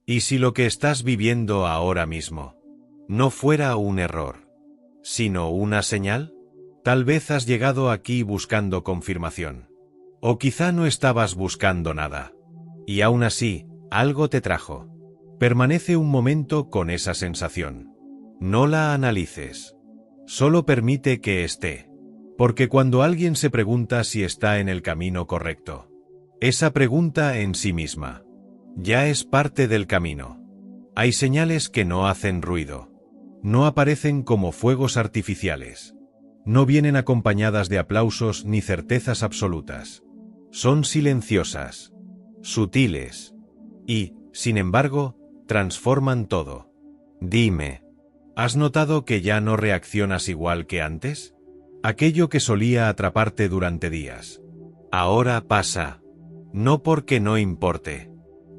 ¿Y si lo que estás viviendo ahora mismo no fuera un error, sino una señal? Tal vez has llegado aquí buscando confirmación. O quizá no estabas buscando nada. Y aún así, algo te trajo. Permanece un momento con esa sensación. No la analices. Solo permite que esté. Porque cuando alguien se pregunta si está en el camino correcto, esa pregunta en sí misma ya es parte del camino. Hay señales que no hacen ruido. No aparecen como fuegos artificiales. No vienen acompañadas de aplausos ni certezas absolutas. Son silenciosas, sutiles, y, sin embargo, transforman todo. Dime, ¿has notado que ya no reaccionas igual que antes? Aquello que solía atraparte durante días. Ahora pasa. No porque no importe,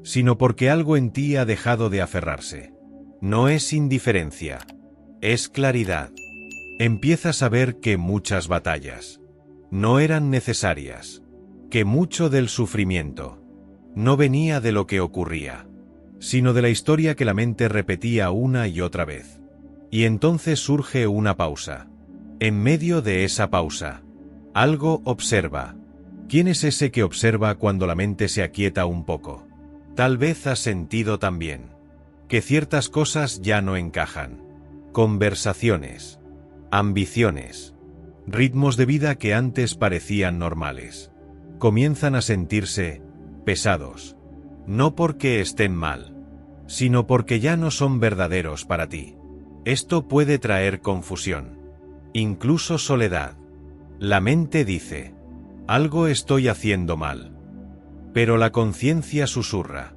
sino porque algo en ti ha dejado de aferrarse. No es indiferencia, es claridad. Empiezas a ver que muchas batallas no eran necesarias, que mucho del sufrimiento no venía de lo que ocurría, sino de la historia que la mente repetía una y otra vez. Y entonces surge una pausa. En medio de esa pausa, algo observa. ¿Quién es ese que observa cuando la mente se aquieta un poco? Tal vez has sentido también que ciertas cosas ya no encajan. Conversaciones, ambiciones, ritmos de vida que antes parecían normales, comienzan a sentirse pesados. No porque estén mal, sino porque ya no son verdaderos para ti. Esto puede traer confusión, incluso soledad. La mente dice, algo estoy haciendo mal. Pero la conciencia susurra,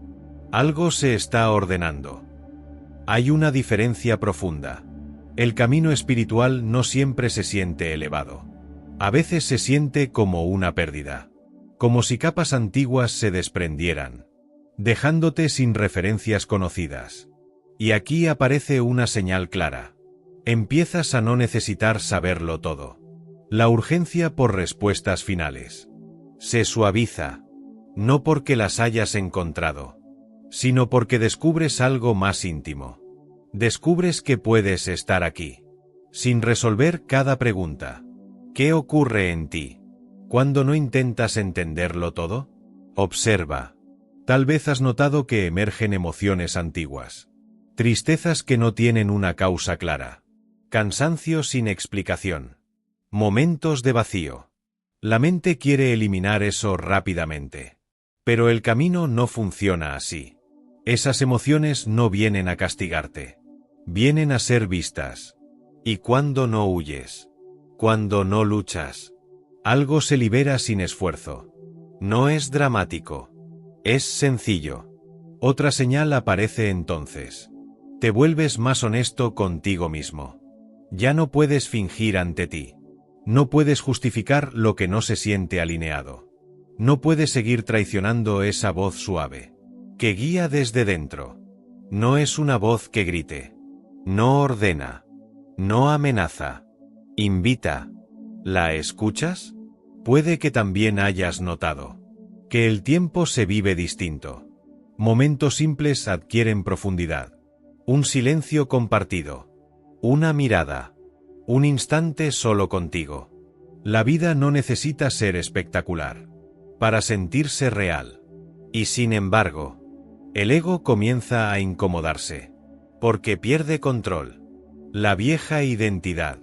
algo se está ordenando. Hay una diferencia profunda. El camino espiritual no siempre se siente elevado. A veces se siente como una pérdida. Como si capas antiguas se desprendieran, dejándote sin referencias conocidas. Y aquí aparece una señal clara. Empiezas a no necesitar saberlo todo. La urgencia por respuestas finales se suaviza, no porque las hayas encontrado, sino porque descubres algo más íntimo. Descubres que puedes estar aquí, sin resolver cada pregunta. ¿Qué ocurre en ti cuando no intentas entenderlo todo? Observa. Tal vez has notado que emergen emociones antiguas. Tristezas que no tienen una causa clara. Cansancio sin explicación. Momentos de vacío. La mente quiere eliminar eso rápidamente. Pero el camino no funciona así. Esas emociones no vienen a castigarte. Vienen a ser vistas. Y cuando no huyes, cuando no luchas, algo se libera sin esfuerzo. No es dramático. Es sencillo. Otra señal aparece entonces. Te vuelves más honesto contigo mismo. Ya no puedes fingir ante ti. No puedes justificar lo que no se siente alineado. No puedes seguir traicionando esa voz suave, que guía desde dentro. No es una voz que grite. No ordena. No amenaza. Invita. ¿La escuchas? Puede que también hayas notado que el tiempo se vive distinto. Momentos simples adquieren profundidad. Un silencio compartido. Una mirada. Un instante solo contigo. La vida no necesita ser espectacular para sentirse real. Y sin embargo, el ego comienza a incomodarse, porque pierde control. La vieja identidad,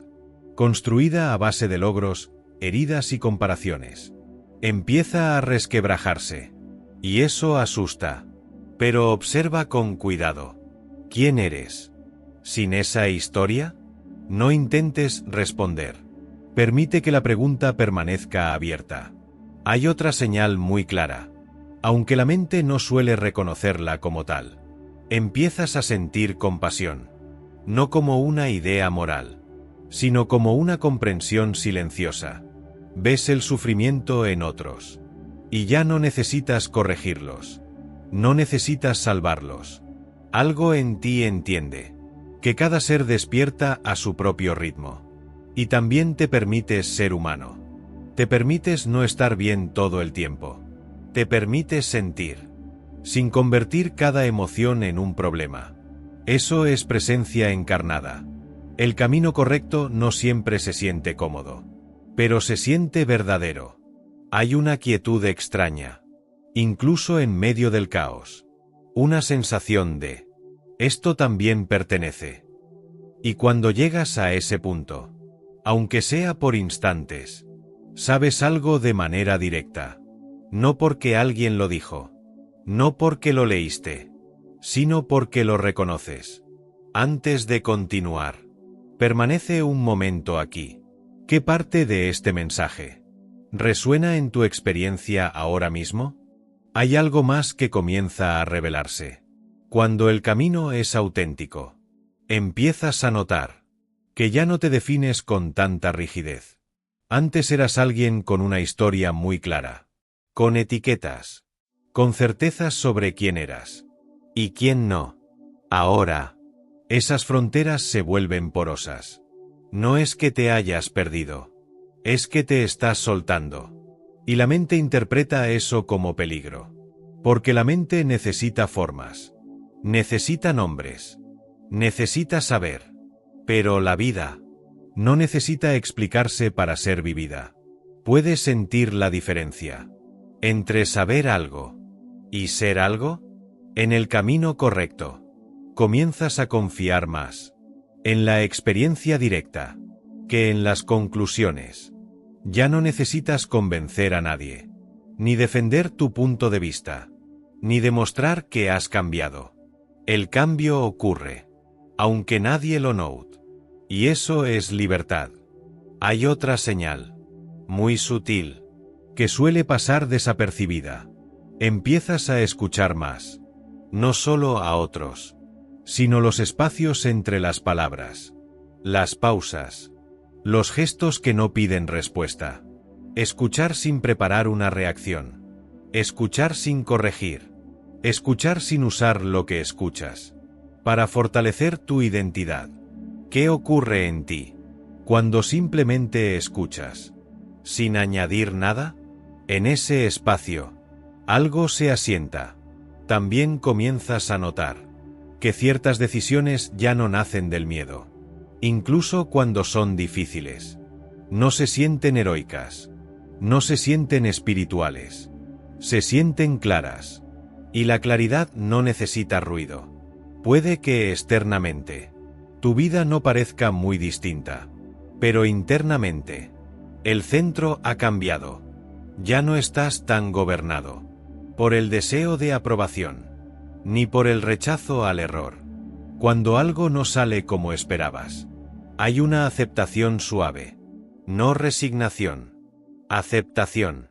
construida a base de logros, heridas y comparaciones, empieza a resquebrajarse. Y eso asusta. Pero observa con cuidado. ¿Quién eres sin esa historia? No intentes responder. Permite que la pregunta permanezca abierta. Hay otra señal muy clara. Aunque la mente no suele reconocerla como tal, empiezas a sentir compasión. No como una idea moral, sino como una comprensión silenciosa. Ves el sufrimiento en otros. Y ya no necesitas corregirlos. No necesitas salvarlos. Algo en ti entiende que cada ser despierta a su propio ritmo. Y también te permites ser humano. Te permites no estar bien todo el tiempo. Te permites sentir. sin convertir cada emoción en un problema. Eso es presencia encarnada. El camino correcto no siempre se siente cómodo, pero se siente verdadero. Hay una quietud extraña, incluso en medio del caos. Una sensación de, esto también pertenece. Y cuando llegas a ese punto, aunque sea por instantes, sabes algo de manera directa. No porque alguien lo dijo, no porque lo leíste, sino porque lo reconoces. Antes de continuar, permanece un momento aquí. ¿Qué parte de este mensaje resuena en tu experiencia ahora mismo? Hay algo más que comienza a revelarse. Cuando el camino es auténtico, empiezas a notar que ya no te defines con tanta rigidez. Antes eras alguien con una historia muy clara, con etiquetas, con certezas sobre quién eras y quién no. Ahora, esas fronteras se vuelven porosas. No es que te hayas perdido, es que te estás soltando. Y la mente interpreta eso como peligro. Porque la mente necesita formas, necesita nombres, necesita saber. Pero la vida no necesita explicarse para ser vivida. Puedes sentir la diferencia entre saber algo y ser algo. En el camino correcto, comienzas a confiar más en la experiencia directa que en las conclusiones. Ya no necesitas convencer a nadie, ni defender tu punto de vista, ni demostrar que has cambiado. El cambio ocurre, aunque nadie lo note. Y eso es libertad. Hay otra señal, muy sutil, que suele pasar desapercibida. Empiezas a escuchar más, no solo a otros, sino los espacios entre las palabras, las pausas, los gestos que no piden respuesta. Escuchar sin preparar una reacción. Escuchar sin corregir. Escuchar sin usar lo que escuchas. Para fortalecer tu identidad. ¿Qué ocurre en ti cuando simplemente escuchas? Sin añadir nada. En ese espacio, algo se asienta. También comienzas a notar que ciertas decisiones ya no nacen del miedo. Incluso cuando son difíciles. No se sienten heroicas. No se sienten espirituales. Se sienten claras. Y la claridad no necesita ruido. Puede que externamente tu vida no parezca muy distinta. Pero internamente, el centro ha cambiado. Ya no estás tan gobernado por el deseo de aprobación, ni por el rechazo al error. Cuando algo no sale como esperabas, hay una aceptación suave, no resignación. Aceptación.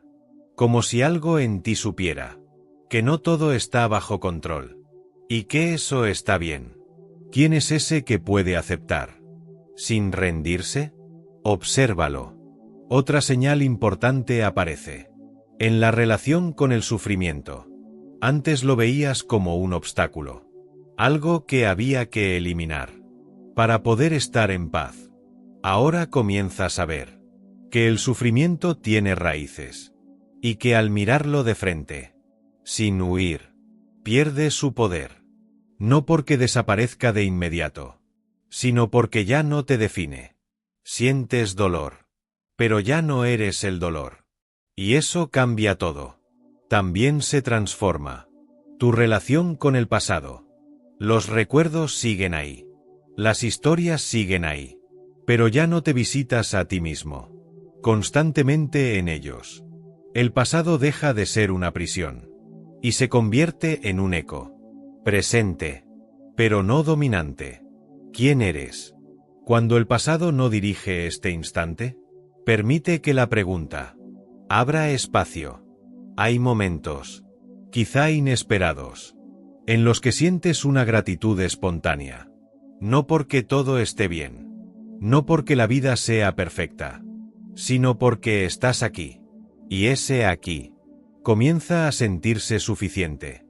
Como si algo en ti supiera que no todo está bajo control, y que eso está bien. ¿Quién es ese que puede aceptar sin rendirse? Obsérvalo. Otra señal importante aparece en la relación con el sufrimiento. Antes lo veías como un obstáculo, algo que había que eliminar para poder estar en paz. Ahora comienzas a ver que el sufrimiento tiene raíces y que al mirarlo de frente, sin huir, pierde su poder. No porque desaparezca de inmediato, sino porque ya no te define. Sientes dolor, pero ya no eres el dolor. Y eso cambia todo. También se transforma tu relación con el pasado. Los recuerdos siguen ahí. Las historias siguen ahí. Pero ya no te visitas a ti mismo constantemente en ellos. El pasado deja de ser una prisión y se convierte en un eco. Presente, pero no dominante. ¿Quién eres cuando el pasado no dirige este instante? Permite que la pregunta abra espacio. Hay momentos, quizá inesperados, en los que sientes una gratitud espontánea. No porque todo esté bien, no porque la vida sea perfecta, sino porque estás aquí. Y ese aquí comienza a sentirse suficiente.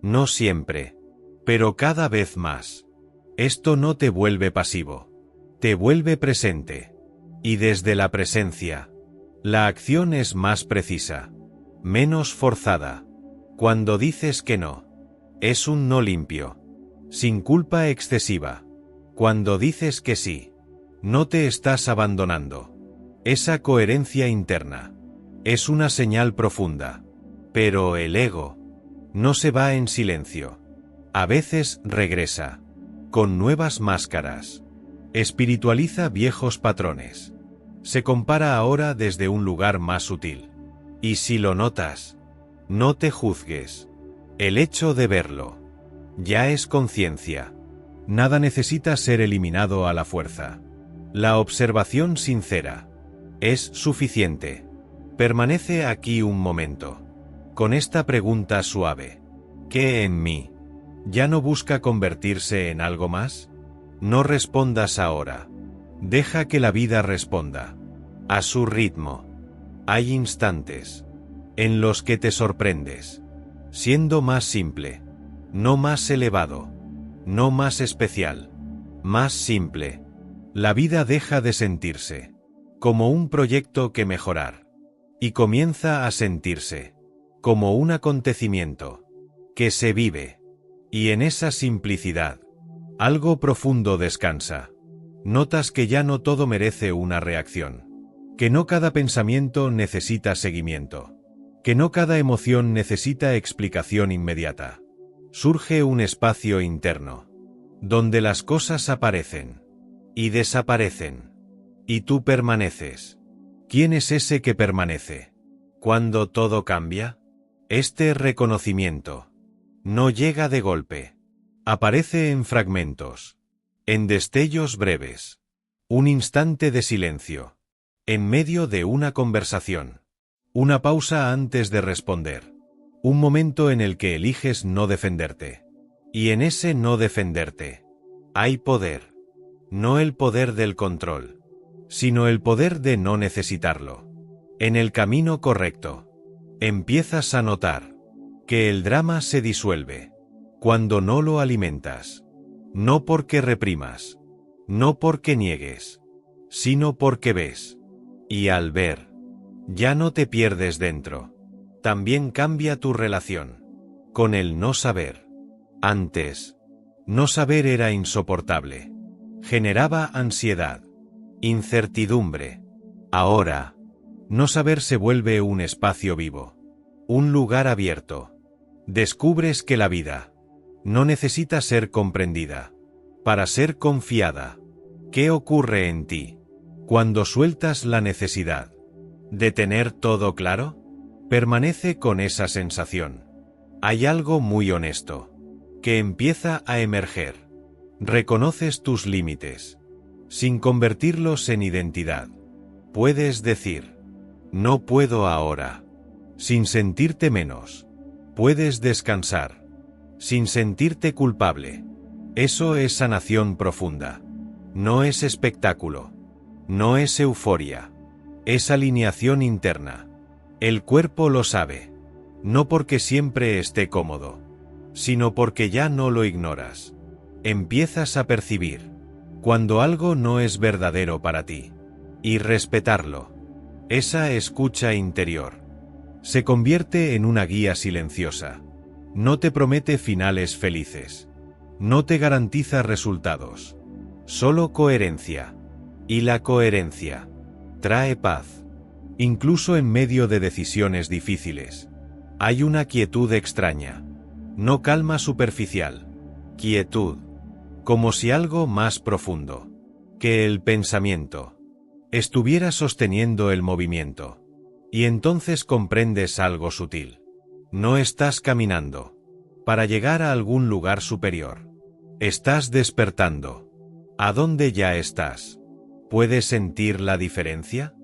No siempre, pero cada vez más. Esto no te vuelve pasivo, te vuelve presente. Y desde la presencia, la acción es más precisa, menos forzada. Cuando dices que no Es un no limpio. Sin culpa excesiva. Cuando dices que sí, no te estás abandonando. Esa coherencia interna es una señal profunda. Pero el ego no se va en silencio. A veces regresa, con nuevas máscaras. Espiritualiza viejos patrones. Se compara ahora desde un lugar más sutil. Y si lo notas, no te juzgues. El hecho de verlo ya es conciencia. Nada necesita ser eliminado a la fuerza. La observación sincera es suficiente. Permanece aquí un momento, con esta pregunta suave. ¿Qué en mí ya no busca convertirse en algo más? No respondas ahora. Deja que la vida responda. A su ritmo. Hay instantes en los que te sorprendes, siendo más simple, no más elevado, no más especial, más simple. La vida deja de sentirse como un proyecto que mejorar y comienza a sentirse como un acontecimiento que se vive. Y en esa simplicidad, algo profundo descansa. Notas que ya no todo merece una reacción, que no cada pensamiento necesita seguimiento, que no cada emoción necesita explicación inmediata. Surge un espacio interno, donde las cosas aparecen y desaparecen, y tú permaneces. ¿Quién es ese que permanece cuando todo cambia? Este reconocimiento no llega de golpe. Aparece en fragmentos, en destellos breves. Un instante de silencio, en medio de una conversación. Una pausa antes de responder. Un momento en el que eliges no defenderte. Y en ese no defenderte hay poder. No el poder del control, sino el poder de no necesitarlo. En el camino correcto, empiezas a notar que el drama se disuelve cuando no lo alimentas. No porque reprimas, no porque niegues, sino porque ves. Y al ver, ya no te pierdes dentro. También cambia tu relación con el no saber. Antes, no saber era insoportable. Generaba ansiedad, incertidumbre. Ahora, no saber se vuelve un espacio vivo, un lugar abierto. Descubres que la vida no necesita ser comprendida para ser confiada. ¿Qué ocurre en ti cuando sueltas la necesidad de tener todo claro? Permanece con esa sensación. Hay algo muy honesto que empieza a emerger. Reconoces tus límites, sin convertirlos en identidad. Puedes decir, no puedo ahora, sin sentirte menos. Puedes descansar, sin sentirte culpable. Eso es sanación profunda. No es espectáculo. No es euforia. Es alineación interna. El cuerpo lo sabe. No porque siempre esté cómodo, sino porque ya no lo ignoras. Empiezas a percibir cuando algo no es verdadero para ti, y respetarlo. Esa escucha interior se convierte en una guía silenciosa. No te promete finales felices. No te garantiza resultados. Solo coherencia. Y la coherencia trae paz. Incluso en medio de decisiones difíciles, hay una quietud extraña. No calma superficial. Quietud. Como si algo más profundo que el pensamiento estuviera sosteniendo el movimiento. Y entonces comprendes algo sutil. No estás caminando para llegar a algún lugar superior. Estás despertando. ¿A dónde ya estás? ¿Puedes sentir la diferencia?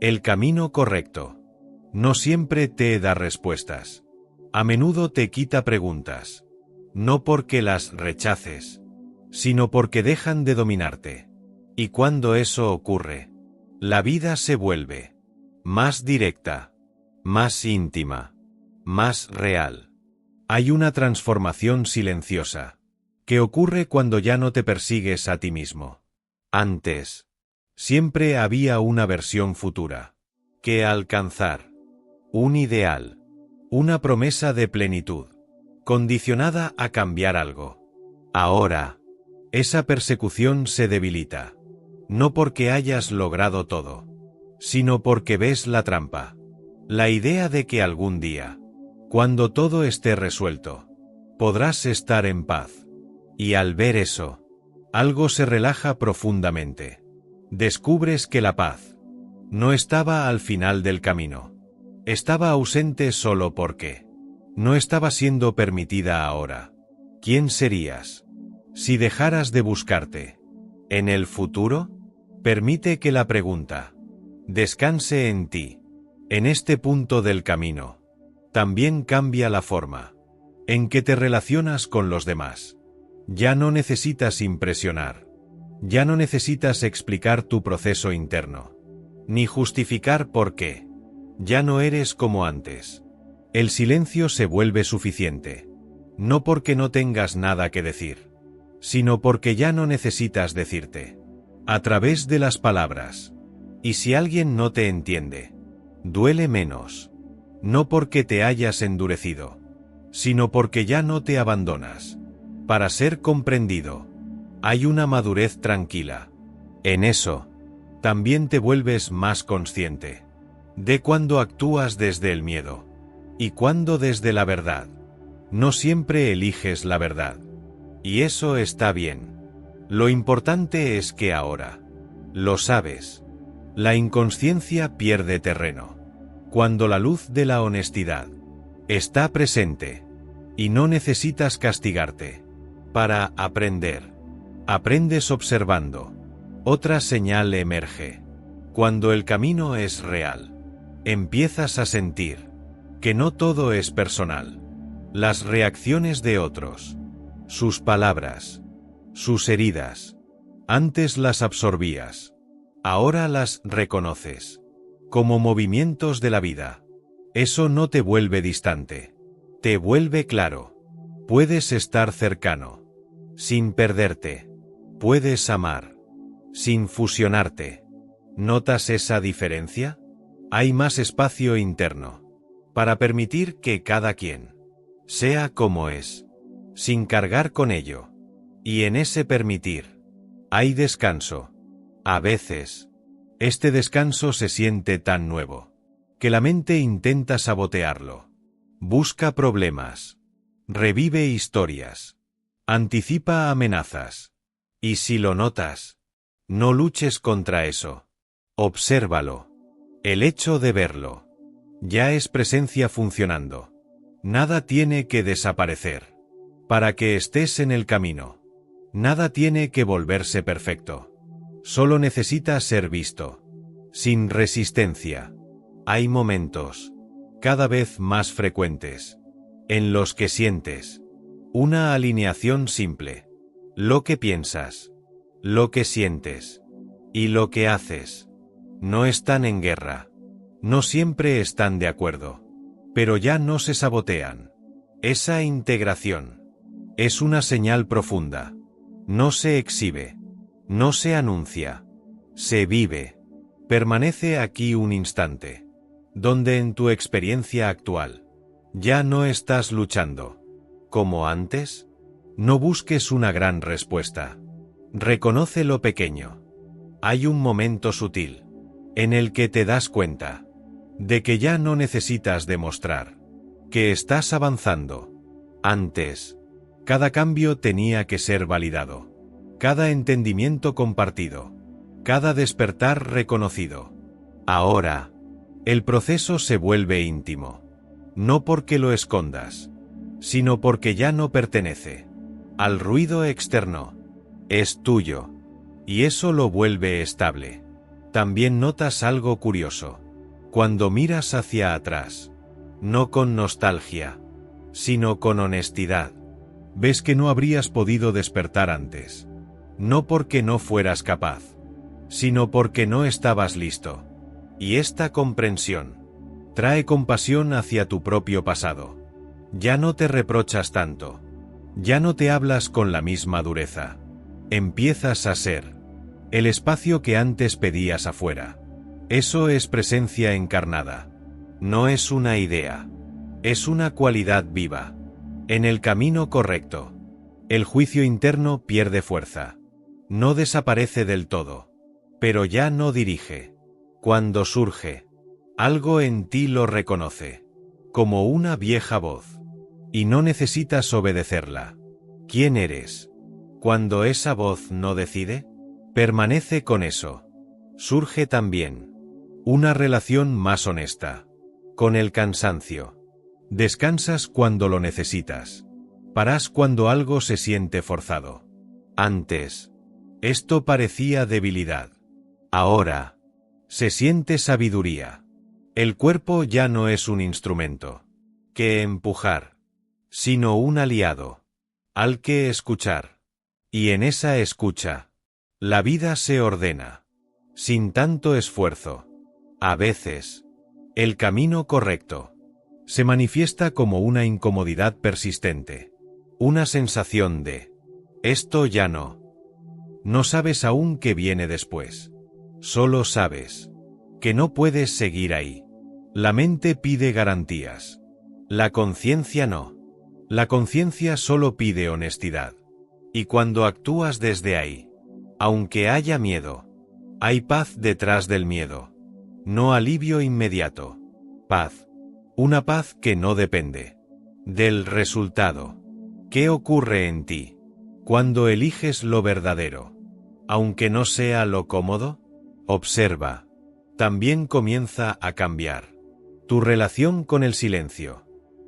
El camino correcto no siempre te da respuestas. A menudo te quita preguntas. No porque las rechaces, sino porque dejan de dominarte. Y cuando eso ocurre, la vida se vuelve más directa, más íntima, más real. Hay una transformación silenciosa que ocurre cuando ya no te persigues a ti mismo. Antes, siempre había una versión futura que alcanzar, un ideal, una promesa de plenitud. condicionada a cambiar algo. Ahora, esa persecución se debilita. No porque hayas logrado todo, sino porque ves la trampa. La idea de que algún día, cuando todo esté resuelto, podrás estar en paz. Y al ver eso, algo se relaja profundamente. Descubres que la paz no estaba al final del camino. Estaba ausente solo porque no estaba siendo permitida ahora. ¿Quién serías si dejaras de buscarte? ¿En el futuro? Permite que la pregunta descanse en ti. En este punto del camino, también cambia la forma en que te relacionas con los demás. Ya no necesitas impresionar. Ya no necesitas explicar tu proceso interno, ni justificar por qué. Ya no eres como antes. El silencio se vuelve suficiente. No porque no tengas nada que decir, sino porque ya no necesitas decirte. A través de las palabras. Y si alguien no te entiende, duele menos. No porque te hayas endurecido, sino porque ya no te abandonas. Para ser comprendido, hay una madurez tranquila. En eso, también te vuelves más consciente de cuándo actúas desde el miedo y cuándo desde la verdad. No siempre eliges la verdad. Y eso está bien. Lo importante es que ahora lo sabes. La inconsciencia pierde terreno cuando la luz de la honestidad está presente y no necesitas castigarte para aprender. Aprendes observando. Otra señal emerge. Cuando el camino es real, empiezas a sentir que no todo es personal. Las reacciones de otros, sus palabras, sus heridas, antes las absorbías, ahora las reconoces como movimientos de la vida. Eso no te vuelve distante, te vuelve claro. Puedes estar cercano, sin perderte. Puedes amar, sin fusionarte. ¿Notas esa diferencia? Hay más espacio interno para permitir que cada quien sea como es, sin cargar con ello. Y en ese permitir hay descanso. A veces, este descanso se siente tan nuevo que la mente intenta sabotearlo. Busca problemas, revive historias, anticipa amenazas. Y si lo notas, no luches contra eso. Obsérvalo. El hecho de verlo ya es presencia funcionando. Nada tiene que desaparecer para que estés en el camino. Nada tiene que volverse perfecto. Solo necesita ser visto, sin resistencia. Hay momentos, cada vez más frecuentes, en los que sientes una alineación simple. Lo que piensas, lo que sientes y lo que haces no están en guerra. No siempre están de acuerdo, pero ya no se sabotean. Esa integración es una señal profunda. No se exhibe, no se anuncia, se vive. Permanece aquí un instante, donde en tu experiencia actual ya no estás luchando. ¿Como antes? No busques una gran respuesta. Reconoce lo pequeño. Hay un momento sutil en el que te das cuenta de que ya no necesitas demostrar que estás avanzando. Antes, cada cambio tenía que ser validado, cada entendimiento compartido, cada despertar reconocido. Ahora, el proceso se vuelve íntimo, no porque lo escondas, sino porque ya no pertenece al ruido externo. Es tuyo, y eso lo vuelve estable. También notas algo curioso. Cuando miras hacia atrás, no con nostalgia, sino con honestidad, ves que no habrías podido despertar antes. No porque no fueras capaz, sino porque no estabas listo. Y esta comprensión trae compasión hacia tu propio pasado. Ya no te reprochas tanto. Ya no te hablas con la misma dureza. Empiezas a ser el espacio que antes pedías afuera. Eso es presencia encarnada. No es una idea. Es una cualidad viva. En el camino correcto, el juicio interno pierde fuerza. No desaparece del todo, pero ya no dirige. Cuando surge, algo en ti lo reconoce, como una vieja voz, y no necesitas obedecerla. ¿Quién eres? Cuando esa voz no decide, permanece con eso. Surge también una relación más honesta con el cansancio. Descansas cuando lo necesitas. Paras cuando algo se siente forzado. Antes, esto parecía debilidad. Ahora, se siente sabiduría. El cuerpo ya no es un instrumento que empujar, sino un aliado al que escuchar. Y en esa escucha, la vida se ordena, sin tanto esfuerzo. A veces, el camino correcto se manifiesta como una incomodidad persistente, una sensación de esto ya no. No sabes aún qué viene después. Solo sabes que no puedes seguir ahí. La mente pide garantías. La conciencia no. La conciencia solo pide honestidad. Y cuando actúas desde ahí, aunque haya miedo, hay paz detrás del miedo. No alivio inmediato. Paz. Una paz que no depende del resultado. ¿Qué ocurre en ti cuando eliges lo verdadero? Aunque no sea lo cómodo, observa. También comienza a cambiar tu relación con el silencio.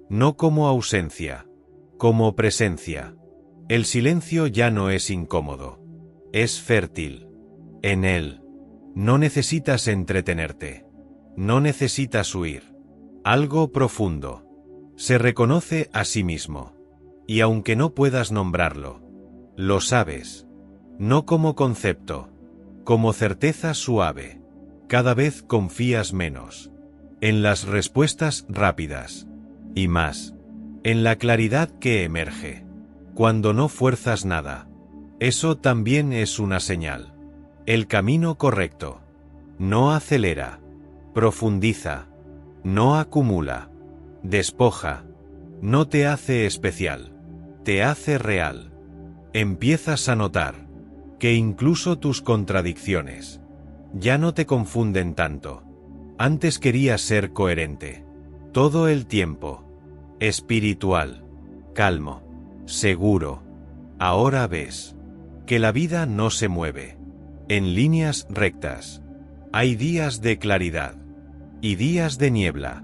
No como ausencia, como presencia. El silencio ya no es incómodo. Es fértil. En él, no necesitas entretenerte. No necesitas huir. Algo profundo se reconoce a sí mismo. Y aunque no puedas nombrarlo, lo sabes. No como concepto, como certeza suave. Cada vez confías menos en las respuestas rápidas y más en la claridad que emerge cuando no fuerzas nada. Eso también es una señal. El camino correcto no acelera, profundiza, no acumula, despoja, no te hace especial, te hace real. Empiezas a notar que incluso tus contradicciones ya no te confunden tanto. Antes querías ser coherente todo el tiempo, espiritual, calmo, seguro. Ahora ves que la vida no se mueve en líneas rectas. Hay días de claridad y días de niebla,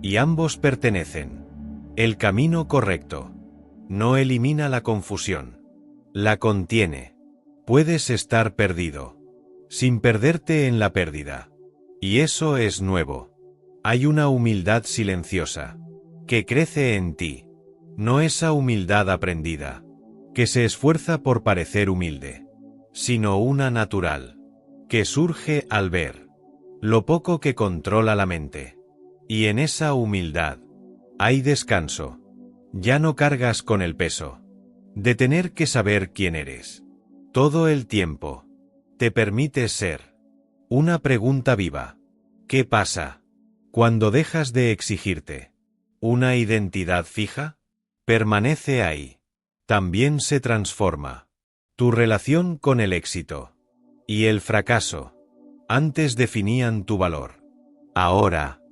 y ambos pertenecen. El camino correcto no elimina la confusión, la contiene. Puedes estar perdido sin perderte en la pérdida. Y eso es nuevo. Hay una humildad silenciosa que crece en ti. No esa humildad aprendida que se esfuerza por parecer humilde, sino una natural que surge al ver lo poco que controla la mente. Y en esa humildad hay descanso. Ya no cargas con el peso de tener que saber quién eres. Todo el tiempo te permites ser. Una pregunta viva. ¿Qué pasa cuando dejas de exigirte una identidad fija? Permanece ahí. También se transforma tu relación con el éxito y el fracaso. Antes definían tu valor. Ahora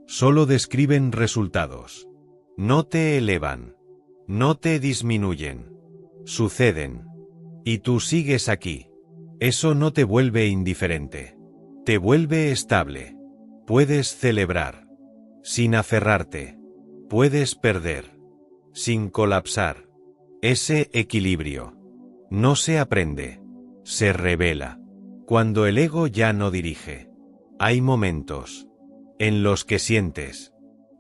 solo describen resultados. No te elevan, no te disminuyen. Suceden. Y tú sigues aquí. Eso no te vuelve indiferente. Te vuelve estable. Puedes celebrar sin aferrarte. Puedes perder sin colapsar. Ese equilibrio no se aprende, se revela. Cuando el ego ya no dirige, hay momentos en los que sientes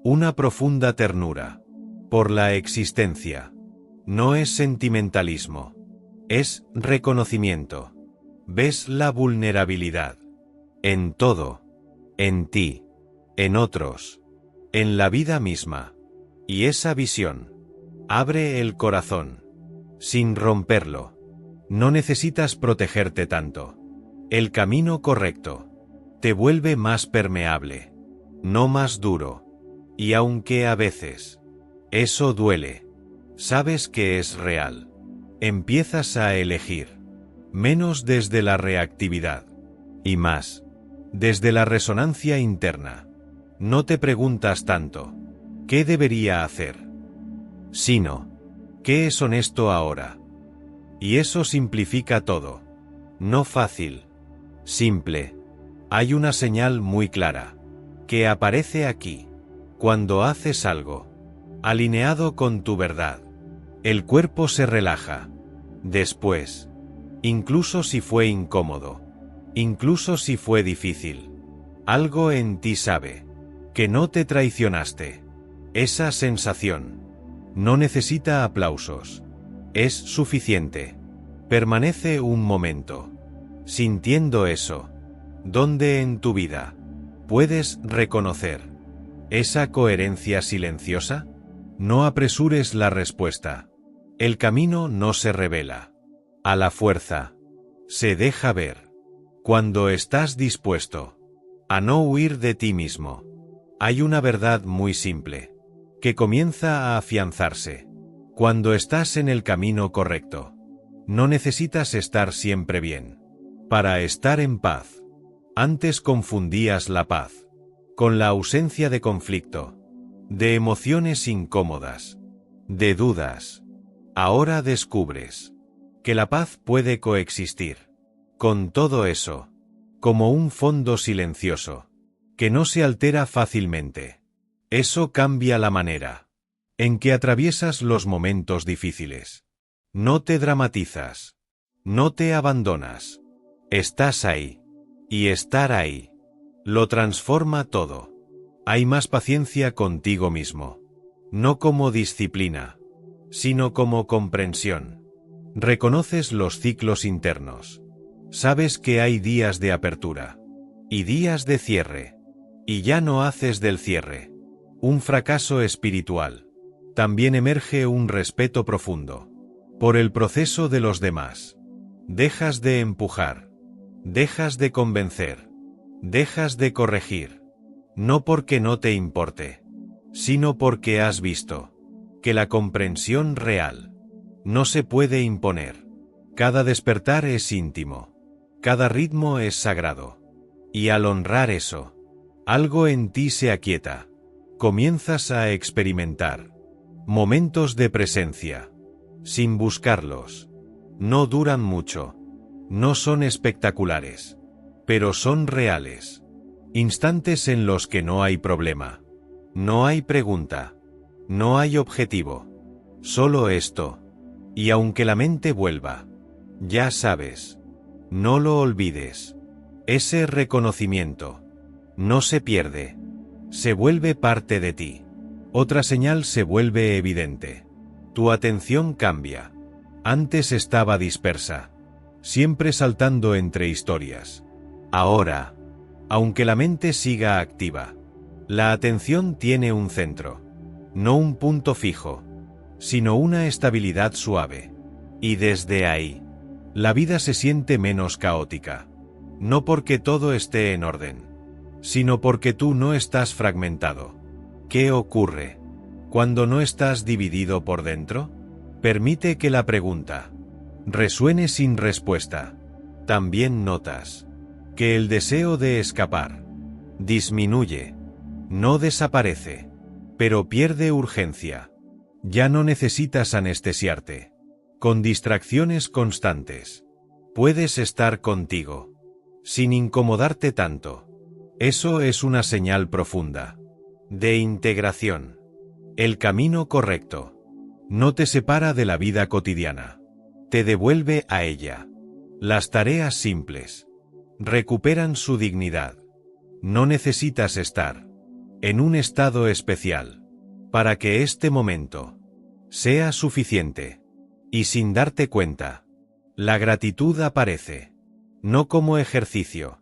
una profunda ternura por la existencia. No es sentimentalismo, es reconocimiento. Ves la vulnerabilidad en todo, en ti, en otros, en la vida misma. Y esa visión abre el corazón, sin romperlo. No necesitas protegerte tanto. El camino correcto te vuelve más permeable, no más duro. Y aunque a veces eso duele, Sabes que es real. Empiezas a elegir. Menos desde la reactividad. Y más. Desde la resonancia interna. No te preguntas tanto, ¿qué debería hacer? Sino, ¿qué es honesto ahora? Y eso simplifica todo. No fácil. Simple. Hay una señal muy clara, que aparece aquí, cuando haces algo, alineado con tu verdad. El cuerpo se relaja. Después, incluso si fue incómodo, incluso si fue difícil, algo en ti sabe que no te traicionaste. Esa sensación no necesita aplausos. Es suficiente. Permanece un momento, sintiendo eso. ¿Dónde en tu vida puedes reconocer esa coherencia silenciosa? No apresures la respuesta. El camino no se revela a la fuerza. Se deja ver. Cuando estás dispuesto a no huir de ti mismo, hay una verdad muy simple, que comienza a afianzarse. Cuando estás en el camino correcto, no necesitas estar siempre bien para estar en paz. Antes confundías la paz con la ausencia de conflicto, de emociones incómodas, de dudas. Ahora descubres que la paz puede coexistir con todo eso, como un fondo silencioso, que no se altera fácilmente. Eso cambia la manera en que atraviesas los momentos difíciles. No te dramatizas, no te abandonas. Estás ahí, y estar ahí lo transforma todo. Hay más paciencia contigo mismo, no como disciplina, sino como comprensión. Reconoces los ciclos internos. Sabes que hay días de apertura y días de cierre, y ya no haces del cierre un fracaso espiritual. También emerge un respeto profundo por el proceso de los demás. Dejas de empujar, dejas de convencer, dejas de corregir, no porque no te importe, sino porque has visto que la comprensión real no se puede imponer. Cada despertar es íntimo. Cada ritmo es sagrado. Y al honrar eso, algo en ti se aquieta. Comienzas a experimentar momentos de presencia, sin buscarlos. No duran mucho. No son espectaculares. Pero son reales. Instantes en los que no hay problema. No hay pregunta. No hay objetivo. Solo esto. Y aunque la mente vuelva, ya sabes. No lo olvides. Ese reconocimiento no se pierde. Se vuelve parte de ti. Otra señal se vuelve evidente. Tu atención cambia. Antes estaba dispersa, siempre saltando entre historias. Ahora, aunque la mente siga activa, la atención tiene un centro. No un punto fijo, sino una estabilidad suave. Y desde ahí, la vida se siente menos caótica. No porque todo esté en orden, sino porque tú no estás fragmentado. ¿Qué ocurre cuando no estás dividido por dentro? Permite que la pregunta resuene sin respuesta. También notas que el deseo de escapar disminuye, no desaparece, pero pierde urgencia. Ya no necesitas anestesiarte con distracciones constantes. Puedes estar contigo, sin incomodarte tanto. Eso es una señal profunda de integración. El camino correcto no te separa de la vida cotidiana, te devuelve a ella. Las tareas simples recuperan su dignidad. No necesitas estar en un estado especial para que este momento sea suficiente. Y sin darte cuenta, la gratitud aparece, no como ejercicio,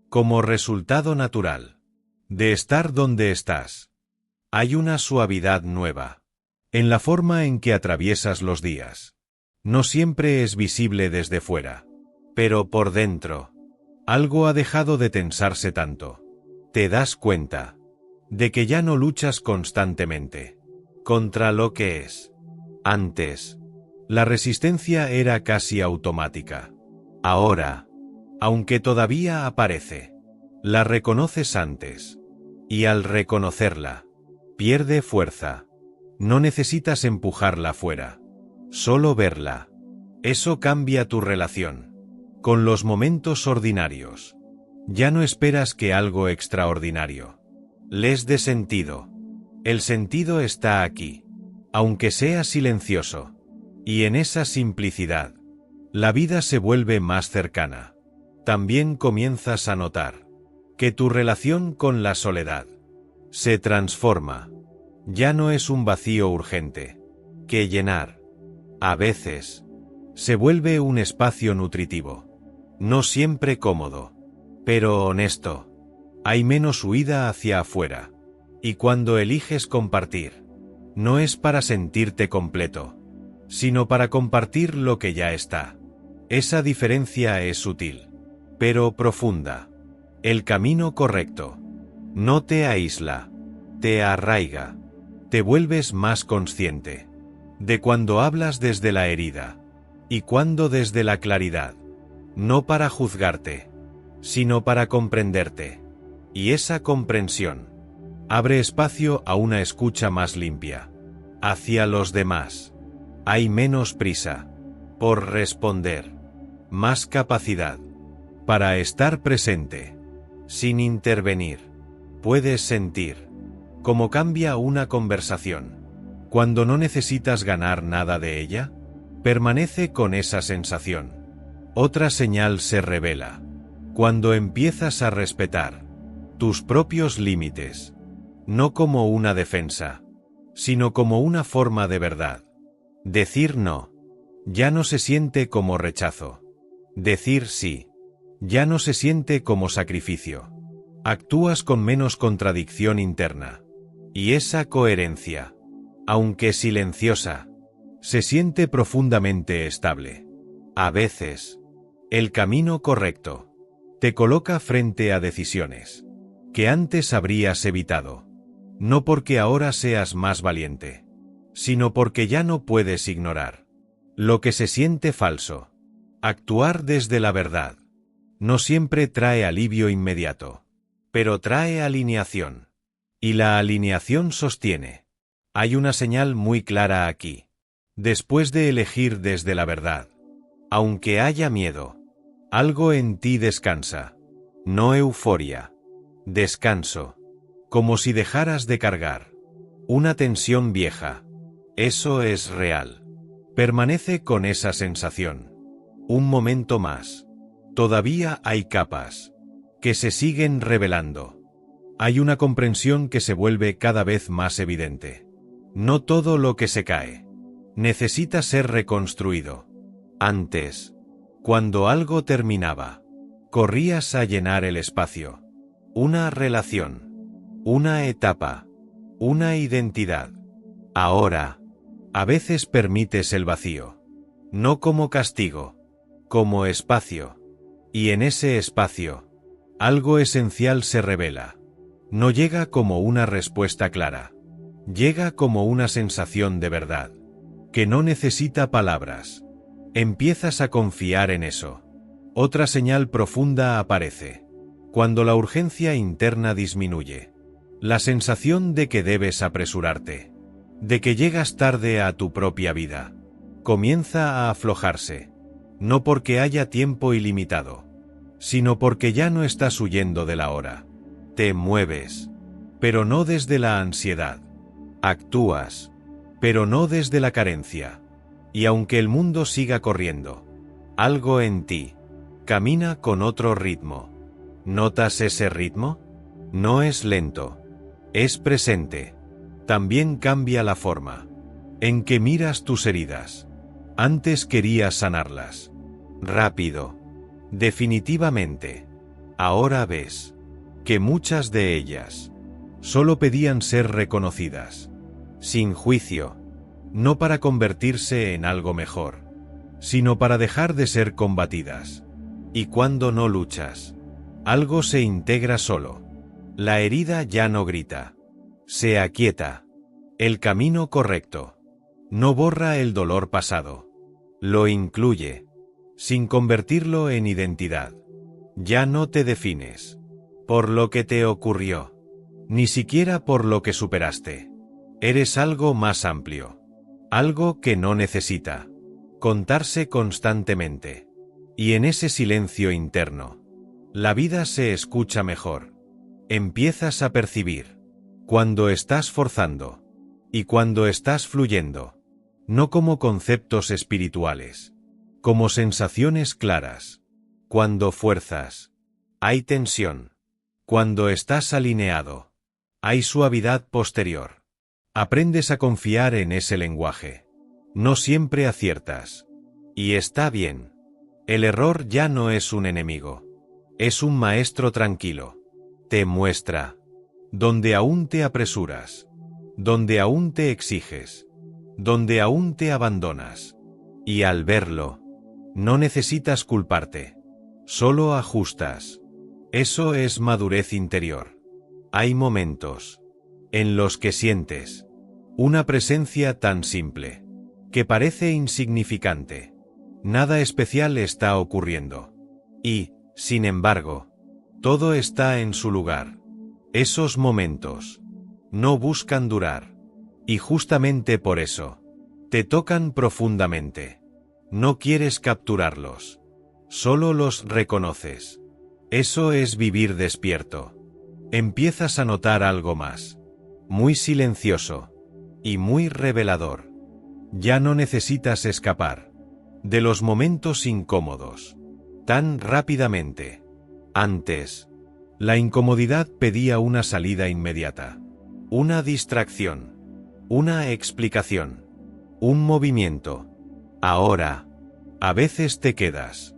como resultado natural de estar donde estás. Hay una suavidad nueva en la forma en que atraviesas los días. No siempre es visible desde fuera, pero por dentro, algo ha dejado de tensarse tanto. Te das cuenta de que ya no luchas constantemente contra lo que es. Antes, la resistencia era casi automática. Ahora, aunque todavía aparece, la reconoces antes. Y al reconocerla, pierde fuerza. No necesitas empujarla fuera. Solo verla. Eso cambia tu relación con los momentos ordinarios. Ya no esperas que algo extraordinario les dé sentido. El sentido está aquí, aunque sea silencioso. Y en esa simplicidad, la vida se vuelve más cercana. También comienzas a notar que tu relación con la soledad se transforma. Ya no es un vacío urgente que llenar. A veces, se vuelve un espacio nutritivo. No siempre cómodo, pero honesto. Hay menos huida hacia afuera. Y cuando eliges compartir, no es para sentirte completo, sino para compartir lo que ya está. Esa diferencia es sutil, pero profunda. El camino correcto no te aísla, te arraiga. Te vuelves más consciente de cuando hablas desde la herida y cuando desde la claridad. No para juzgarte, sino para comprenderte. Y esa comprensión abre espacio a una escucha más limpia. Hacia los demás. Hay menos prisa por responder. Más capacidad para estar presente. Sin intervenir. Puedes sentir cómo cambia una conversación. Cuando no necesitas ganar nada de ella, permanece con esa sensación. Otra señal se revela. Cuando empiezas a respetar tus propios límites. No como una defensa, sino como una forma de verdad. Decir no ya no se siente como rechazo. Decir sí ya no se siente como sacrificio. Actúas con menos contradicción interna. Y esa coherencia, aunque silenciosa, se siente profundamente estable. A veces, el camino correcto te coloca frente a decisiones que antes habrías evitado. No porque ahora seas más valiente, sino porque ya no puedes ignorar lo que se siente falso. Actuar desde la verdad no siempre trae alivio inmediato, pero trae alineación. Y la alineación sostiene. Hay una señal muy clara aquí. Después de elegir desde la verdad, aunque haya miedo, algo en ti descansa. No euforia. Descanso. Como si dejaras de cargar una tensión vieja. Eso es real. Permanece con esa sensación. Un momento más. Todavía hay capas que se siguen revelando. Hay una comprensión que se vuelve cada vez más evidente. No todo lo que se cae necesita ser reconstruido. Antes, cuando algo terminaba, corrías a llenar el espacio. Una relación. Una etapa. Una identidad. Ahora, a veces permites el vacío. No como castigo, como espacio. Y en ese espacio, algo esencial se revela. No llega como una respuesta clara. Llega como una sensación de verdad, que no necesita palabras. Empiezas a confiar en eso. Otra señal profunda aparece. Cuando la urgencia interna disminuye. La sensación de que debes apresurarte. De que llegas tarde a tu propia vida. Comienza a aflojarse. No porque haya tiempo ilimitado, sino porque ya no estás huyendo de la hora. Te mueves, pero no desde la ansiedad. Actúas, pero no desde la carencia. Y aunque el mundo siga corriendo, algo en ti camina con otro ritmo. ¿Notas ese ritmo? No es lento, es presente. También cambia la forma en que miras tus heridas. Antes querías sanarlas. Rápido. Definitivamente. Ahora ves que muchas de ellas solo pedían ser reconocidas. Sin juicio. No para convertirse en algo mejor, sino para dejar de ser combatidas. Y cuando no luchas, algo se integra solo. La herida ya no grita. Se aquieta. El camino correcto No borra el dolor pasado. Lo incluye, sin convertirlo en identidad. Ya no te defines por lo que te ocurrió, ni siquiera por lo que superaste. Eres algo más amplio, algo que no necesita contarse constantemente. Y en ese silencio interno, la vida se escucha mejor. Empiezas a percibir cuando estás forzando y cuando estás fluyendo, no como conceptos espirituales, como sensaciones claras. Cuando fuerzas, hay tensión. Cuando estás alineado, hay suavidad posterior. Aprendes a confiar en ese lenguaje. No siempre aciertas. Y está bien. El error ya no es un enemigo. Es un maestro tranquilo. Te muestra donde aún te apresuras, donde aún te exiges, donde aún te abandonas. Y al verlo, no necesitas culparte. Solo ajustas. Eso es madurez interior. Hay momentos en los que sientes una presencia tan simple que parece insignificante. Nada especial está ocurriendo. Y, sin embargo, todo está en su lugar. Esos momentos no buscan durar. Y justamente por eso, te tocan profundamente. No quieres capturarlos. Solo los reconoces. Eso es vivir despierto. Empiezas a notar algo más. Muy silencioso. Y muy revelador. Ya no necesitas escapar de los momentos incómodos tan rápidamente. Antes, la incomodidad pedía una salida inmediata. Una distracción. Una explicación. Un movimiento. Ahora, a veces te quedas.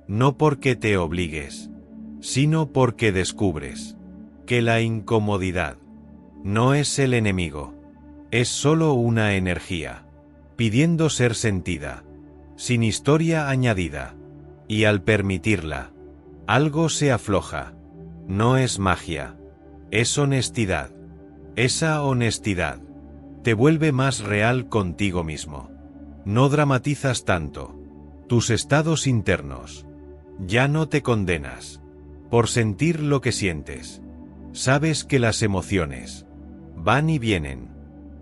No porque te obligues, sino porque descubres que la incomodidad no es el enemigo. Es solo una energía, pidiendo ser sentida, sin historia añadida. Y al permitirla, algo se afloja. No es magia, es honestidad. Esa honestidad te vuelve más real contigo mismo. No dramatizas tanto tus estados internos. Ya no te condenas por sentir lo que sientes. Sabes que las emociones van y vienen.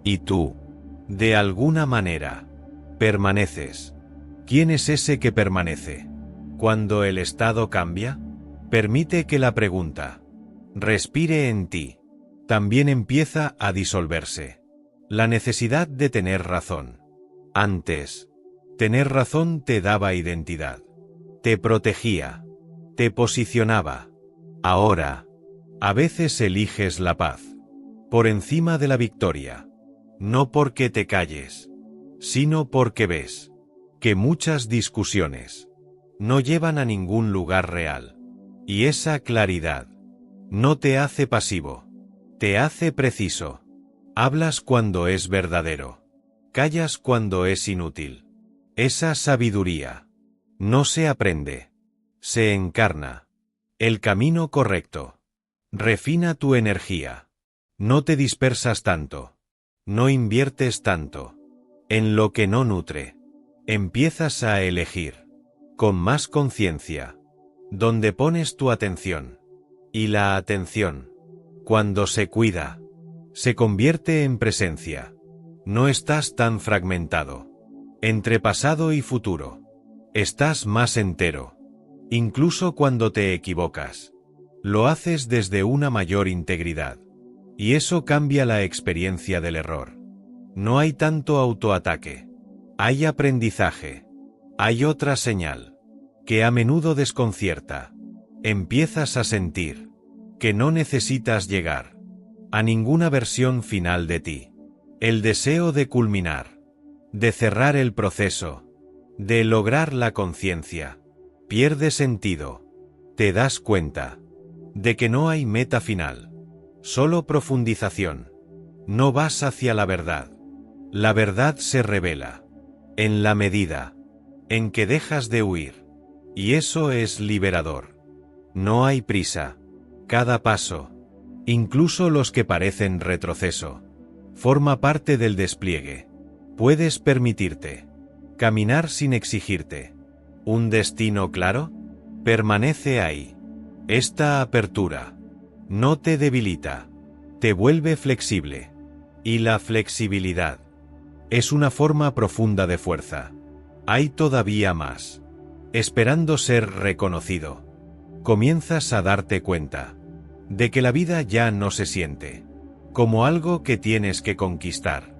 Y tú, de alguna manera, permaneces. ¿Quién es ese que permanece? Cuando el estado cambia, permite que la pregunta respire en ti. También empieza a disolverse la necesidad de tener razón. Antes, tener razón te daba identidad. Te protegía. Te posicionaba. Ahora, a veces eliges la paz por encima de la victoria. No porque te calles, sino porque ves que muchas discusiones no llevan a ningún lugar real. Y esa claridad no te hace pasivo, te hace preciso. Hablas cuando es verdadero, callas cuando es inútil. Esa sabiduría no se aprende, se encarna. El camino correcto. Refina tu energía. No te dispersas tanto. No inviertes tanto en lo que no nutre. Empiezas a elegir con más conciencia dónde pones tu atención. Y la atención, cuando se cuida, se convierte en presencia. No estás tan fragmentado entre pasado y futuro. Estás más entero. Incluso cuando te equivocas, lo haces desde una mayor integridad. Y eso cambia la experiencia del error. No hay tanto autoataque. Hay aprendizaje. Hay otra señal que a menudo desconcierta. Empiezas a sentir que no necesitas llegar a ninguna versión final de ti. El deseo de culminar, de cerrar el proceso, de lograr la conciencia, pierde sentido. Te das cuenta de que no hay meta final, solo profundización. No vas hacia la verdad. La verdad se revela en la medida en que dejas de huir. Y eso es liberador. No hay prisa. Cada paso, incluso los que parecen retroceso, forma parte del despliegue. puedes permitirte caminar sin exigirte un destino claro. Permanece ahí. Esta apertura no te debilita, te vuelve flexible. Y la flexibilidad es una forma profunda de fuerza. Hay todavía más, esperando ser reconocido. Comienzas a darte cuenta de que la vida ya no se siente como algo que tienes que conquistar.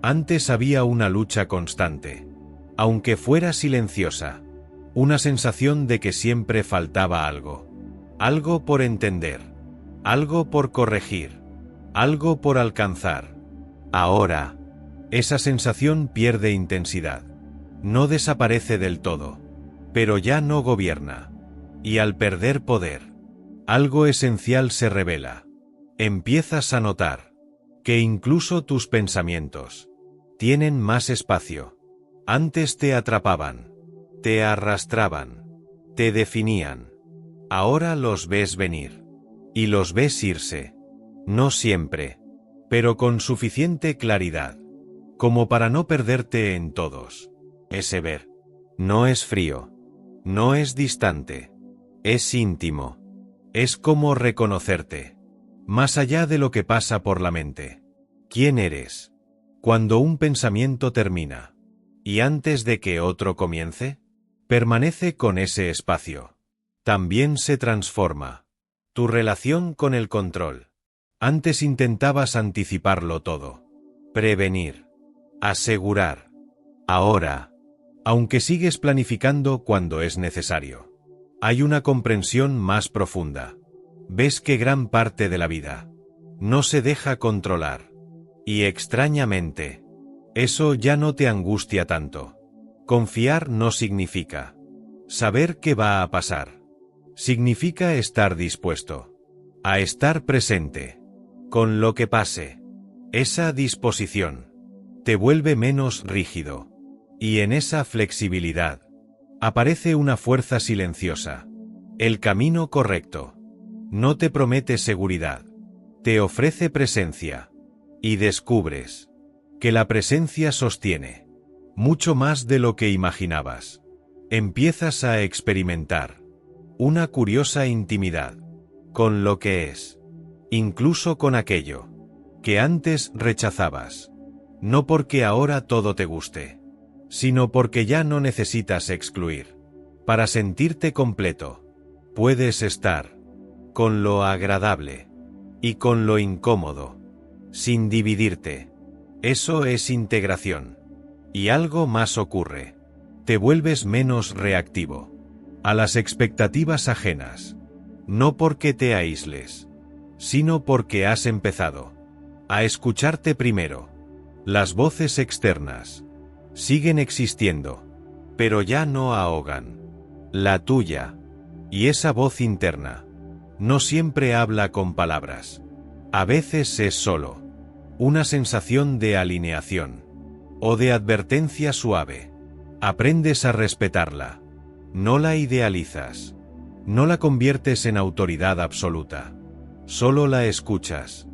Antes había una lucha constante, aunque fuera silenciosa, una sensación de que siempre faltaba algo. Algo por entender, algo por corregir, algo por alcanzar. Ahora, esa sensación pierde intensidad. No desaparece del todo, pero ya no gobierna. Y al perder poder, algo esencial se revela. Empiezas a notar que incluso tus pensamientos tienen más espacio. Antes te atrapaban, te arrastraban, te definían. Ahora los ves venir. Y los ves irse. No siempre, pero con suficiente claridad como para no perderte en todos. Ese ver no es frío, no es distante, es íntimo. Es como reconocerte, más allá de lo que pasa por la mente. ¿Quién eres cuando un pensamiento termina? Y antes de que otro comience, permanece con ese espacio. También se transforma tu relación con el control. Antes intentabas anticiparlo todo, prevenir, asegurar. Ahora, aunque sigues planificando cuando es necesario, hay una comprensión más profunda. Ves que gran parte de la vida no se deja controlar. Y extrañamente, eso ya no te angustia tanto. Confiar no significa saber qué va a pasar. Significa estar dispuesto a estar presente con lo que pase. Esa disposición te vuelve menos rígido. Y en esa flexibilidad aparece una fuerza silenciosa. El camino correcto no te promete seguridad, te ofrece presencia. Y descubres que la presencia sostiene mucho más de lo que imaginabas. Empiezas a experimentar una curiosa intimidad con lo que es, incluso con aquello que antes rechazabas. No porque ahora todo te guste, sino porque ya no necesitas excluir. Para sentirte completo, puedes estar con lo agradable y con lo incómodo, sin dividirte. Eso es integración. Y algo más ocurre. Te vuelves menos reactivo a las expectativas ajenas. No porque te aísles, sino porque has empezado a escucharte primero. Las voces externas siguen existiendo, pero ya no ahogan la tuya. Y esa voz interna no siempre habla con palabras. A veces es solo una sensación de alineación o de advertencia suave. Aprendes a respetarla. No la idealizas. No la conviertes en autoridad absoluta. Solo la escuchas.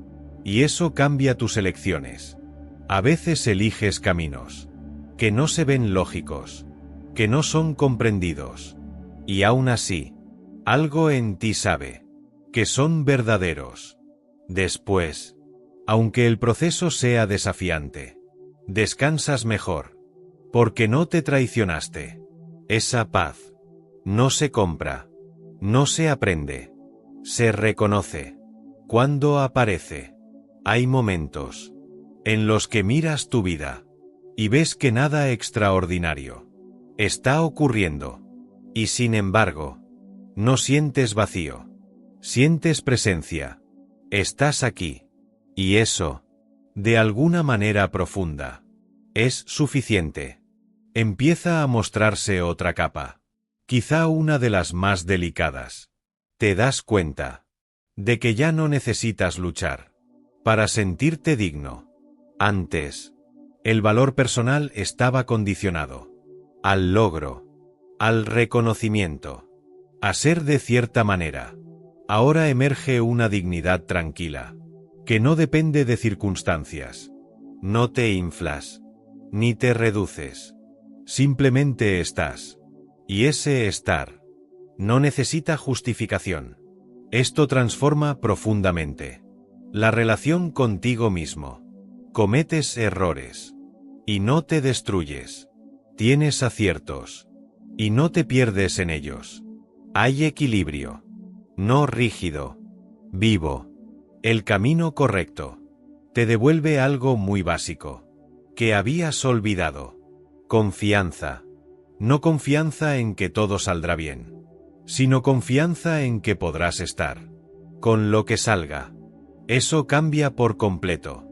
Y eso cambia tus elecciones. A veces eliges caminos que no se ven lógicos, que no son comprendidos. Y aún así, algo en ti sabe que son verdaderos. Después, aunque el proceso sea desafiante, descansas mejor, porque no te traicionaste. Esa paz no se compra, no se aprende, se reconoce. Cuando aparece, hay momentos en los que miras tu vida y ves que nada extraordinario está ocurriendo, y sin embargo, no sientes vacío, sientes presencia, estás aquí, y eso, de alguna manera profunda, es suficiente. Empieza a mostrarse otra capa, quizá una de las más delicadas. Te das cuenta de que ya no necesitas luchar para sentirte digno. Antes, el valor personal estaba condicionado al logro, al reconocimiento, a ser de cierta manera. Ahora emerge una dignidad tranquila, que no depende de circunstancias. No te inflas, ni te reduces. Simplemente estás. Y ese estar no necesita justificación. Esto transforma profundamente la relación contigo mismo. Cometes errores y no te destruyes. Tienes aciertos y no te pierdes en ellos. Hay equilibrio, no rígido, vivo. El camino correcto te devuelve algo muy básico que habías olvidado. Confianza. No confianza en que todo saldrá bien, sino confianza en que podrás estar con lo que salga. Eso cambia por completo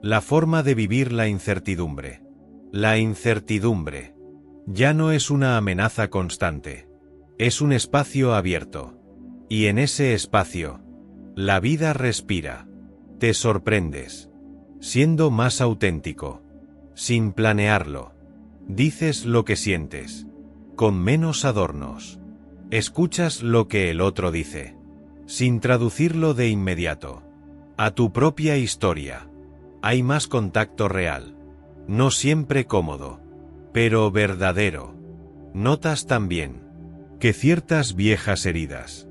la forma de vivir la incertidumbre. La incertidumbre ya no es una amenaza constante, es un espacio abierto. Y en ese espacio, la vida respira. Te sorprendes, siendo más auténtico, sin planearlo. Dices lo que sientes, con menos adornos. Escuchas lo que el otro dice, sin traducirlo de inmediato a tu propia historia. Hay más contacto real, no siempre cómodo, pero verdadero. Notas también que ciertas viejas heridas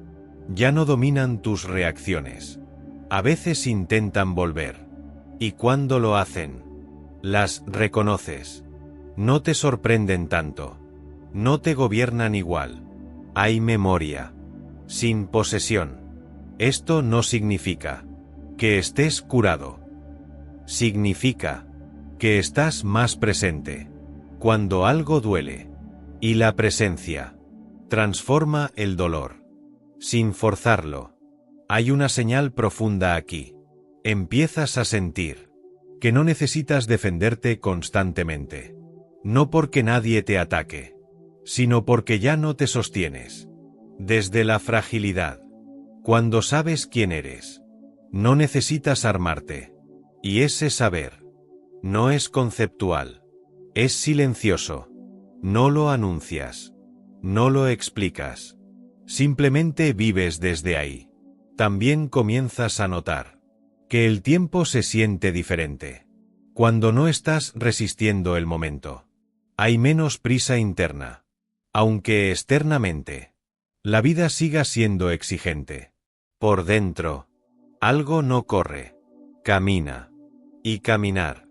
ya no dominan tus reacciones. A veces intentan volver, y cuando lo hacen, las reconoces. No te sorprenden tanto, no te gobiernan igual. Hay memoria, sin posesión. Esto no significa que estés curado. Significa que estás más presente cuando algo duele, y la presencia transforma el dolor, sin forzarlo. Hay una señal profunda aquí. Empiezas a sentir que no necesitas defenderte constantemente. No porque nadie te ataque, sino porque ya no te sostienes desde la fragilidad. Cuando sabes quién eres, no necesitas armarte. Y ese saber no es conceptual, es silencioso. No lo anuncias, no lo explicas. Simplemente vives desde ahí. También comienzas a notar que el tiempo se siente diferente cuando no estás resistiendo el momento. Hay menos prisa interna, aunque externamente la vida siga siendo exigente. Por dentro, algo no corre, camina. Y caminar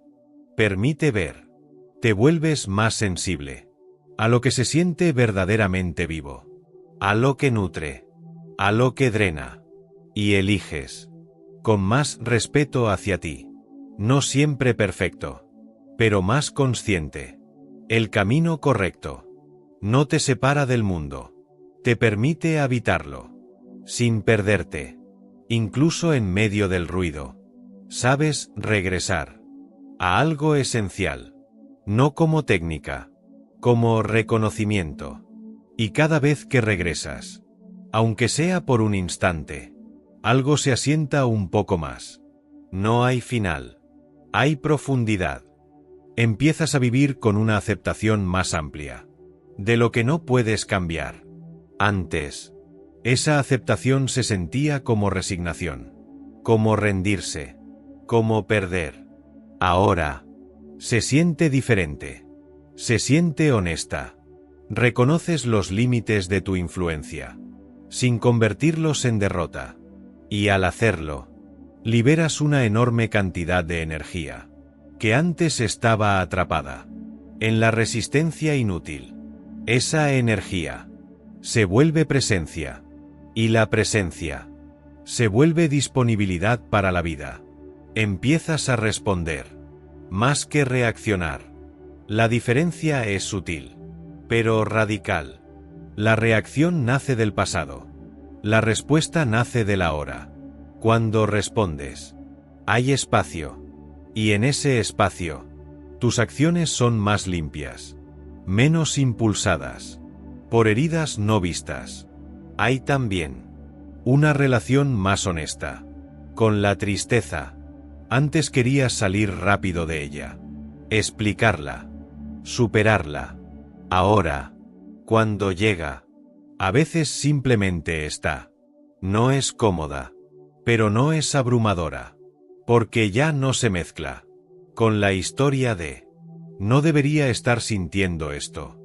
permite ver. Te vuelves más sensible a lo que se siente verdaderamente vivo, a lo que nutre, a lo que drena, y eliges con más respeto hacia ti. No siempre perfecto, pero más consciente. El camino correcto no te separa del mundo, te permite habitarlo, sin perderte, incluso en medio del ruido. Sabes regresar a algo esencial, no como técnica, como reconocimiento. Y cada vez que regresas, aunque sea por un instante, algo se asienta un poco más. No hay final, hay profundidad. Empiezas a vivir con una aceptación más amplia de lo que no puedes cambiar. Antes, esa aceptación se sentía como resignación, como rendirse, como perder. Ahora, se siente diferente. Se siente honesta. Reconoces los límites de tu influencia, sin convertirlos en derrota. Y al hacerlo, liberas una enorme cantidad de energía, que antes estaba atrapada en la resistencia inútil. Esa energía se vuelve presencia, y la presencia se vuelve disponibilidad para la vida. Empiezas a responder, más que reaccionar. La diferencia es sutil, pero radical. La reacción nace del pasado. La respuesta nace del ahora. Cuando respondes, hay espacio. Y en ese espacio, tus acciones son más limpias, menos impulsadas por heridas no vistas. Hay también una relación más honesta con la tristeza. Antes querías salir rápido de ella, explicarla, superarla. Ahora, cuando llega, a veces simplemente está. No es cómoda, pero no es abrumadora, porque ya no se mezcla con la historia de No debería estar sintiendo esto.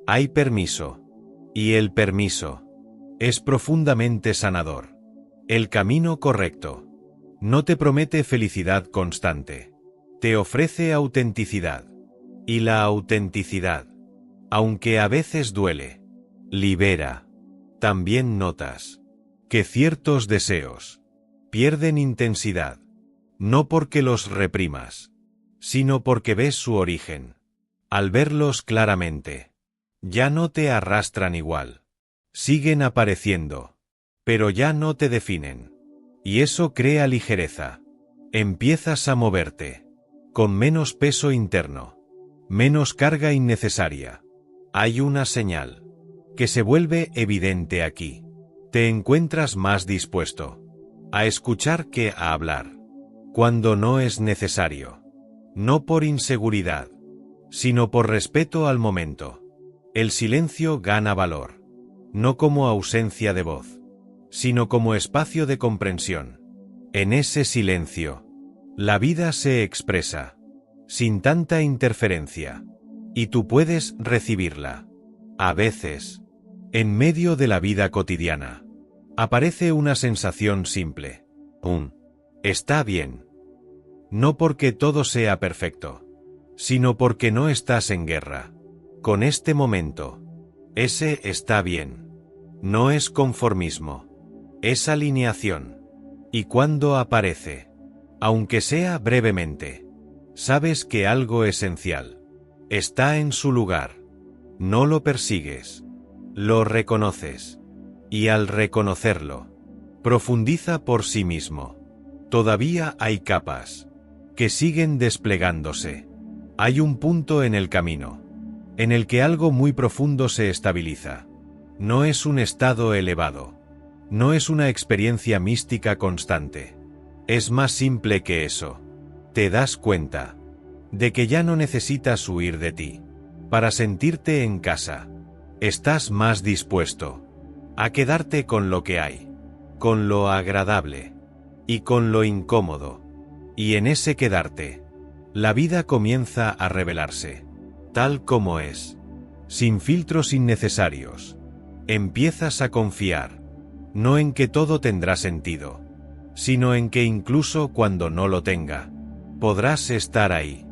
Hay permiso. Y el permiso es profundamente sanador. El camino correcto no te promete felicidad constante. Te ofrece autenticidad. Y la autenticidad, aunque a veces duele, libera. También notas que ciertos deseos pierden intensidad, no porque los reprimas, sino porque ves su origen. Al verlos claramente, ya no te arrastran igual. Siguen apareciendo, pero ya no te definen. Y eso crea ligereza. Empiezas a moverte, con menos peso interno, menos carga innecesaria. Hay una señal que se vuelve evidente aquí. Te encuentras más dispuesto a escuchar que a hablar, cuando no es necesario. No por inseguridad, sino por respeto al momento. El silencio gana valor, no como ausencia de voz, sino como espacio de comprensión. En ese silencio, la vida se expresa, sin tanta interferencia, y tú puedes recibirla. A veces, en medio de la vida cotidiana, aparece una sensación simple. Está bien. No porque todo sea perfecto, sino porque no estás en guerra con este momento. Ese está bien. No es conformismo, es alineación. Y cuando aparece, aunque sea brevemente, sabes que algo esencial está en su lugar. No lo persigues, lo reconoces. Y al reconocerlo, profundiza por sí mismo. Todavía hay capas que siguen desplegándose. Hay un punto en el camino en el que algo muy profundo se estabiliza. No es un estado elevado. No es una experiencia mística constante. Es más simple que eso. Te das cuenta de que ya no necesitas huir de ti para sentirte en casa. Estás más dispuesto a quedarte con lo que hay, con lo agradable y con lo incómodo. Y en ese quedarte, la vida comienza a revelarse, tal como es, sin filtros innecesarios. Empiezas a confiar, no en que todo tendrá sentido, sino en que incluso cuando no lo tenga, podrás estar ahí.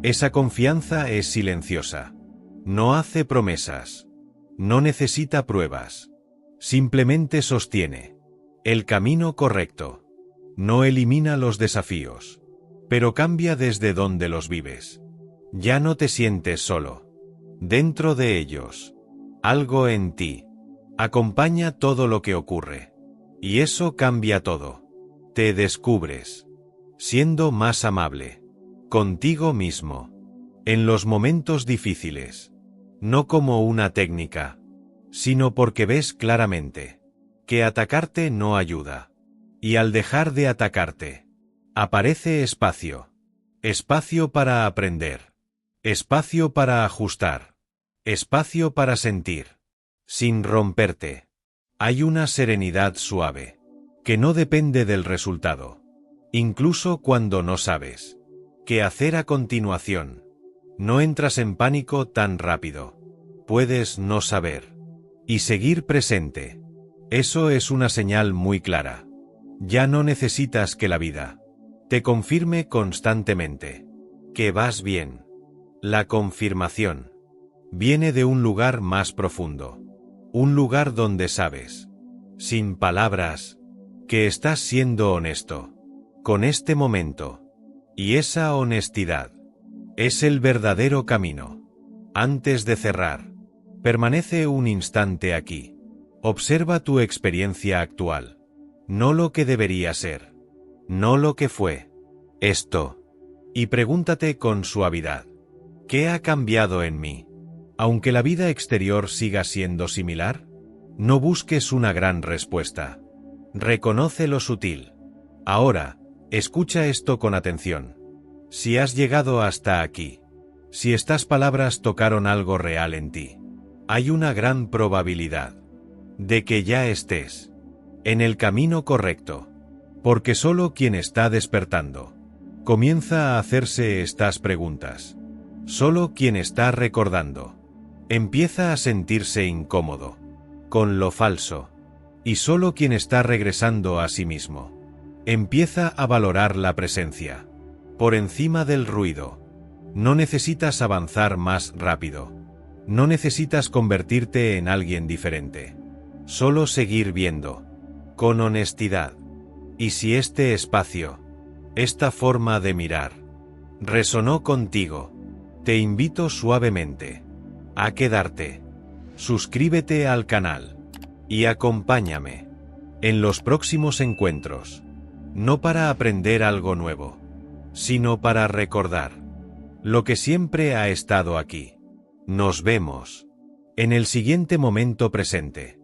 Esa confianza es silenciosa. No hace promesas. No necesita pruebas. Simplemente sostiene el camino correcto. No elimina los desafíos, pero cambia desde donde los vives. Ya no te sientes solo. Dentro de ellos, algo en ti acompaña todo lo que ocurre. Y eso cambia todo. Te descubres siendo más amable contigo mismo en los momentos difíciles, no como una técnica, sino porque ves claramente que atacarte no ayuda. Y al dejar de atacarte, aparece espacio. Espacio para aprender. Espacio para ajustar. Espacio para sentir. Sin romperte. Hay una serenidad suave, que no depende del resultado. Incluso cuando no sabes qué hacer a continuación, no entras en pánico tan rápido. Puedes no saber y seguir presente. Eso es una señal muy clara. Ya no necesitas que la vida te confirme constantemente que vas bien. La confirmación viene de un lugar más profundo. Un lugar donde sabes, sin palabras, que estás siendo honesto con este momento. Y esa honestidad es el verdadero camino. Antes de cerrar, permanece un instante aquí. Observa tu experiencia actual. No lo que debería ser. No lo que fue. Esto. Y pregúntate con suavidad: ¿qué ha cambiado en mí? Aunque la vida exterior siga siendo similar, no busques una gran respuesta. Reconoce lo sutil. Ahora, escucha esto con atención. Si has llegado hasta aquí, si estas palabras tocaron algo real en ti, hay una gran probabilidad de que ya estés en el camino correcto, porque solo quien está despertando comienza a hacerse estas preguntas. Solo quien está recordando empieza a sentirse incómodo con lo falso, y solo quien está regresando a sí mismo empieza a valorar la presencia por encima del ruido. No necesitas avanzar más rápido. No necesitas convertirte en alguien diferente. Solo seguir viendo con honestidad. Y si este espacio, esta forma de mirar, resonó contigo, te invito suavemente a quedarte. Suscríbete al canal y acompáñame en los próximos encuentros, no para aprender algo nuevo, sino para recordar lo que siempre ha estado aquí. Nos vemos en el siguiente momento presente.